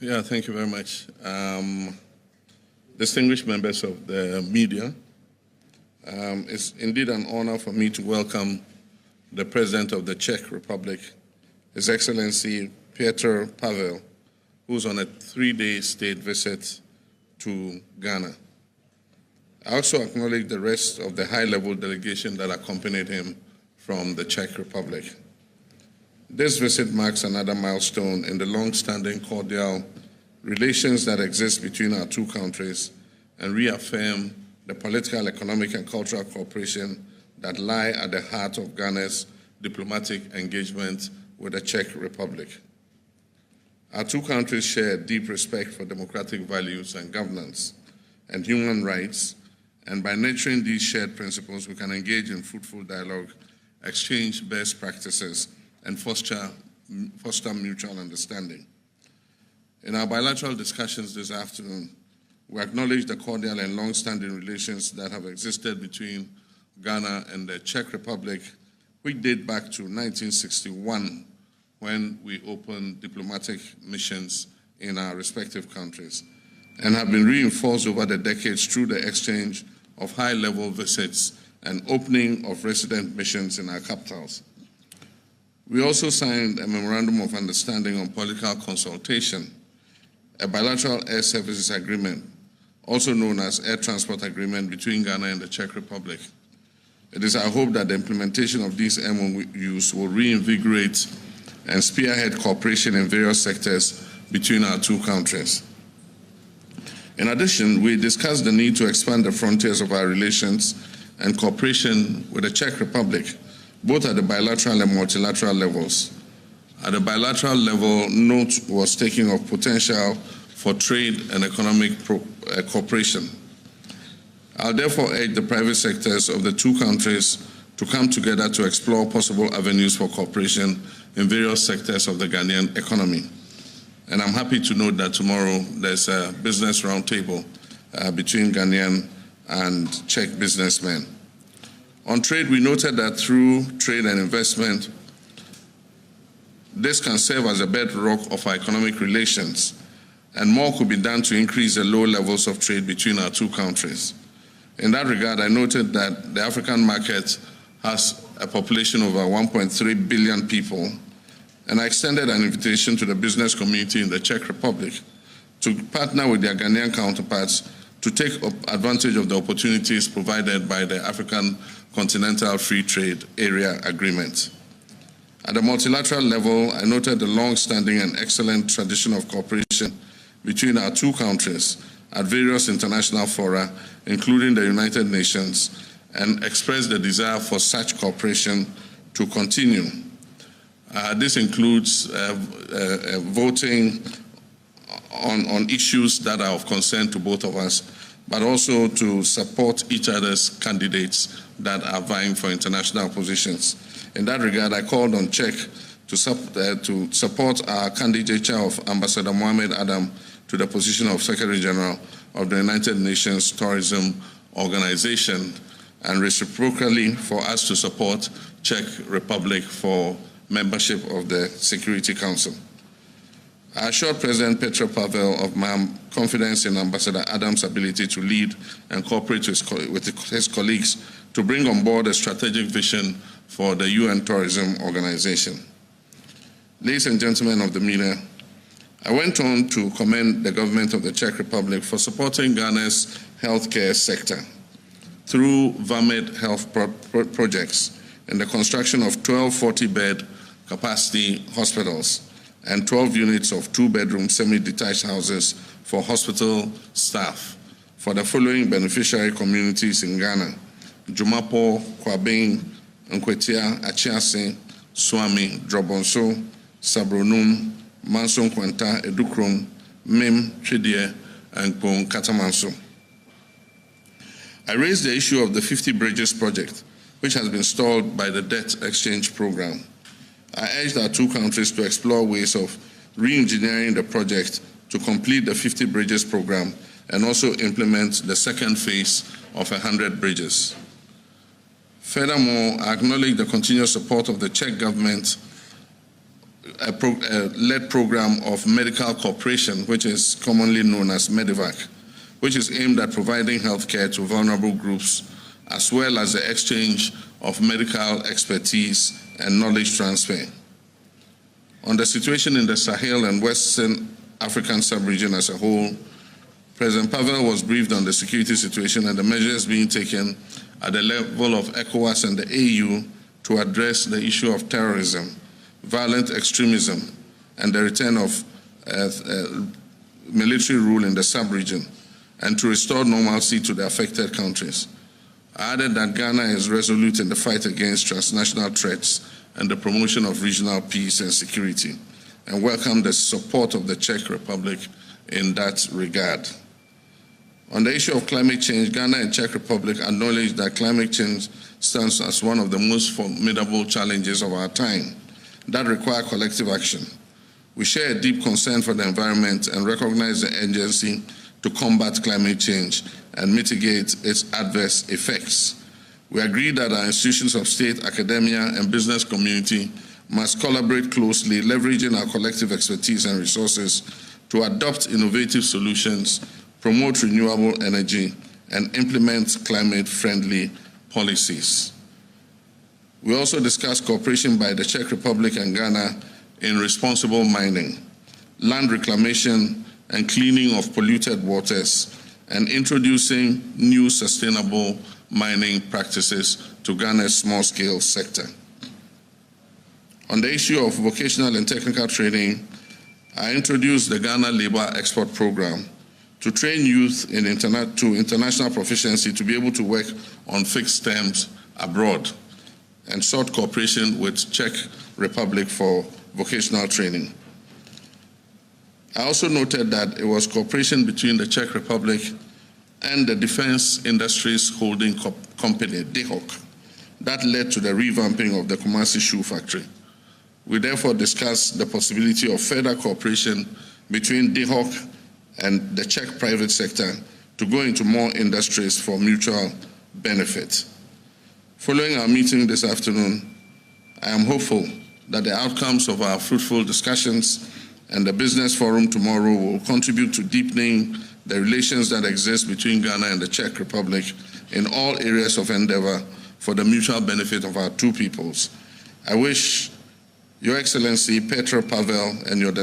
Yeah, thank you very much. Distinguished members of the media, it's indeed an honor for me to welcome the President of the Czech Republic, His Excellency Petr Pavel, who's on a 3-day state visit to Ghana. I also acknowledge the rest of the high-level delegation that accompanied him from the Czech Republic. This visit marks another milestone in the long-standing cordial relations that exist between our two countries and reaffirm the political, economic, and cultural cooperation that lie at the heart of Ghana's diplomatic engagement with the Czech Republic. Our two countries share a deep respect for democratic values and governance and human rights, and by nurturing these shared principles, we can engage in fruitful dialogue, exchange best practices, and foster mutual understanding. In our bilateral discussions this afternoon, we acknowledge the cordial and long-standing relations that have existed between Ghana and the Czech Republic, which date back to 1961, when we opened diplomatic missions in our respective countries, and have been reinforced over the decades through the exchange of high-level visits and opening of resident missions in our capitals. We also signed a Memorandum of Understanding on Political Consultation, a bilateral air services agreement, also known as Air Transport Agreement between Ghana and the Czech Republic. It is our hope that the implementation of these MOUs will reinvigorate and spearhead cooperation in various sectors between our two countries. In addition, we discussed the need to expand the frontiers of our relations and cooperation with the Czech Republic, both at the bilateral and multilateral levels. At the bilateral level, note was taken of potential for trade and economic cooperation. I'll therefore urge the private sectors of the two countries to come together to explore possible avenues for cooperation in various sectors of the Ghanaian economy. And I'm happy to note that tomorrow there's a business roundtable between Ghanaian and Czech businessmen. On trade, we noted that through trade and investment, this can serve as a bedrock of our economic relations, and more could be done to increase the low levels of trade between our two countries. In that regard, I noted that the African market has a population of over 1.3 billion people, and I extended an invitation to the business community in the Czech Republic to partner with their Ghanaian counterparts to take advantage of the opportunities provided by the African Continental Free Trade Area Agreement. At the multilateral level, I noted the long-standing and excellent tradition of cooperation between our two countries at various international fora, including the United Nations, and expressed the desire for such cooperation to continue. This includes voting on issues that are of concern to both of us, but also to support each other's candidates that are vying for international positions. In that regard, I called on Czech to support our candidature of Ambassador Mohamed Adam to the position of Secretary General of the United Nations Tourism Organization, and reciprocally for us to support Czech Republic for membership of the Security Council. I assured President Petr Pavel of my confidence in Ambassador Adam's ability to lead and cooperate with his colleagues to bring on board a strategic vision for the UN Tourism Organization. Ladies and gentlemen of the media, I went on to commend the government of the Czech Republic for supporting Ghana's healthcare sector through VAMED health projects and the construction of 12 40-bed capacity hospitals and 12 units of 2-bedroom semi-detached houses for hospital staff for the following beneficiary communities in Ghana: Jumapo, Kwabin, Nkwetia, Achiase, Swami, Drobonso, Sabronum, Manson Kwanta, Edukrom, Mim, Chidie, and Pong Katamanso. I raised the issue of the 50 Bridges project, which has been stalled by the debt exchange program. I urged our two countries to explore ways of re-engineering the project to complete the 50 Bridges program and also implement the second phase of 100 bridges. Furthermore, I acknowledge the continuous support of the Czech government led program of medical cooperation, which is commonly known as Medivac, which is aimed at providing healthcare to vulnerable groups, as well as the exchange of medical expertise and knowledge transfer. On the situation in the Sahel and Western African sub-region as a whole, President Pavel was briefed on the security situation and the measures being taken at the level of ECOWAS and the AU to address the issue of terrorism, violent extremism, and the return of military rule in the sub-region, and to restore normalcy to the affected countries. I added that Ghana is resolute in the fight against transnational threats and the promotion of regional peace and security, and welcomed the support of the Czech Republic in that regard. On the issue of climate change, Ghana and Czech Republic acknowledge that climate change stands as one of the most formidable challenges of our time that require collective action. We share a deep concern for the environment and recognize the urgency to combat climate change and mitigate its adverse effects. We agree that our institutions of state, academia, and business community must collaborate closely, leveraging our collective expertise and resources to adopt innovative solutions, promote renewable energy, and implement climate-friendly policies. We also discussed cooperation by the Czech Republic and Ghana in responsible mining, land reclamation, and cleaning of polluted waters, and introducing new sustainable mining practices to Ghana's small-scale sector. On the issue of vocational and technical training, I introduced the Ghana Labor Export Program to train youth to international proficiency to be able to work on fixed terms abroad, and sought cooperation with Czech Republic for vocational training. I also noted that it was cooperation between the Czech Republic and the Defense Industries Holding Company, DHOC, that led to the revamping of the Kumasi shoe factory. We therefore discussed the possibility of further cooperation between DHOC and the Czech private sector to go into more industries for mutual benefit. Following our meeting this afternoon, I am hopeful that the outcomes of our fruitful discussions and the business forum tomorrow will contribute to deepening the relations that exist between Ghana and the Czech Republic in all areas of endeavor for the mutual benefit of our two peoples. I wish Your Excellency Petr Pavel and your delegation